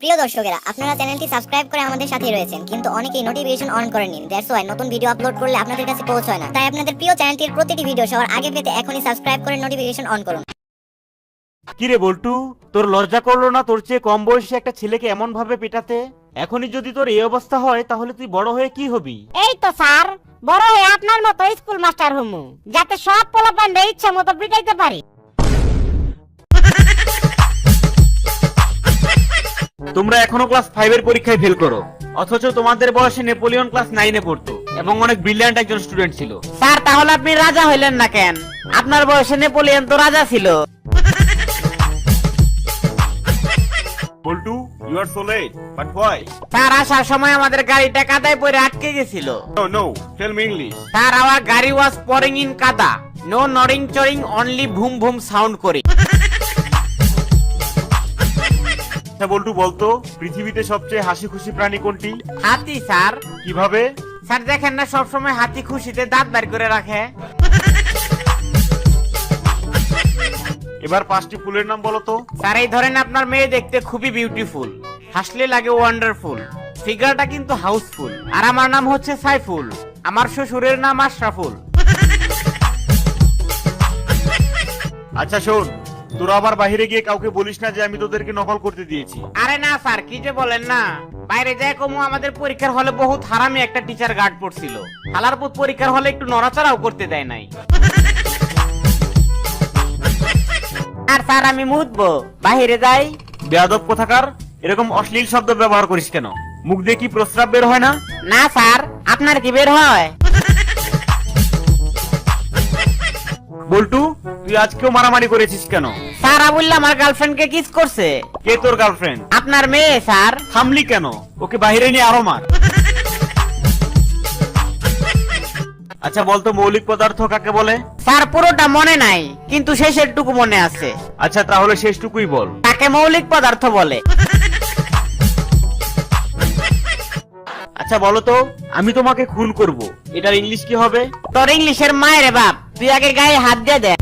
প্রিয় দর্শকেরা, আপনারা চ্যানেলটি সাবস্ক্রাইব করে আমাদের সাথেই রয়েছেন, কিন্তু অনেকেই নোটিফিকেশন অন করেননি। দ্যাটস ওয়াই নতুন ভিডিও আপলোড করলে আপনাদের কাছে পৌঁছায় না। তাই আপনাদের প্রিয় চ্যানেলটির প্রতিটি ভিডিও সবার আগে পেতে এখনই সাবস্ক্রাইব করে নোটিফিকেশন অন করুন। কিরে বল্টু, তোর লজ্জা করলো না তোর চেয়ে কম বয়সী একটা ছেলেকে এমন ভাবে পেটাতে? এখনই যদি তোর এই অবস্থা হয় তাহলে তুই বড় হয়ে কি হবি? এই তো স্যার, বড় হয়ে আপনার মতো স্কুল মাস্টার হমু, যাতে সব পোলাপানরা ইচ্ছা মতো পিটাইতে পারি। তোমরা এখনো ক্লাস 5 এর পরীক্ষায় ফেল করো, অথচ তোমাদের বয়সে নেপোলিয়ন ক্লাস 9 এ পড়তো এবং অনেক ব্রিলিয়ান্ট একজন স্টুডেন্ট ছিল। স্যার, তাহলে আপনি রাজা হইলেন না কেন? আপনার বয়সে নেপোলিয়ন তো রাজা ছিল। Boltu, you are so late, but why? Sir, আসার সময় আমাদের গাড়িটা কাদায় পড়ে আটকে গেছিল। No, tell me English. Sir, our gari was পোরিং ইন কাদা, নো নরিং চরিং, অনলি ভুম ভুম সাউন্ড করে। আচ্ছা বল্টু, বলতো পৃথিবীতে সবচেয়ে হাসি খুশি প্রাণী কোনটি? হাতি স্যার। কিভাবে? স্যার, দেখেন না সবসময় হাতি খুশিতে দাঁত বের করে রাখে। এবার 5টি ফুলের নাম বলো তো। স্যার, এই ধরেন আপনার মেয়ে দেখতে খুবই বিউটিফুল, হাসলে লাগে ওয়ান্ডারফুল, ফিগারটা কিন্তু হাউসফুল। আর আমার নাম হচ্ছে সাইফুল, আমার শ্বশুরের নাম আশরাফুল। আচ্ছা শোন, তোরা আবার বাইরে গিয়ে কাউকে বলিস না যে আমি তোদেরকে নকল করতে দিয়েছি। আরে না স্যার, কি যে বলেন না। বাইরে যায় কমু, আমাদের পরীক্ষার হলে বহুত হারামি একটা টিচার গার্ড পড়ছিল। হালার পুত পরীক্ষার হলে একটু নড়াচড়াও করতে দেয় নাই। আর স্যার, আমি মুতবো, বাইরে যাই। বেয়াদব কোথাকার, এরকম অশ্লীল শব্দ ব্যবহার করিস কেন? মুখ দিয়ে কি প্রস্রাব বের হয় না? না স্যার, আপনার কি বের হয়? বল্টু, তুই আজকেও মারামারি করেছিস কেন? স্যার, আবুল্লাহ আমার গার্লফ্রেন্ডকে কিস করছে। কে তোর গার্লফ্রেন্ড? আপনার মেয়ে স্যার। থামলি কেন? ওকে বাইরে নিয়ে আরো মার। আচ্ছা বলতো মৌলিক পদার্থ কাকে বলে? স্যার, পুরোটা মনে নাই, কিন্তু শেষের টুকু মনে আছে। আচ্ছা তাহলে শেষটুকুই বল। তাকে মৌলিক পদার্থ বলে। আচ্ছা বলো তো, আমি তোমাকে খুন করব, এটার ইংলিশ কি হবে? তোর ইংলিশের মায়ের বাপ, তুই আগে গায়ে হাত দিয়ে দে।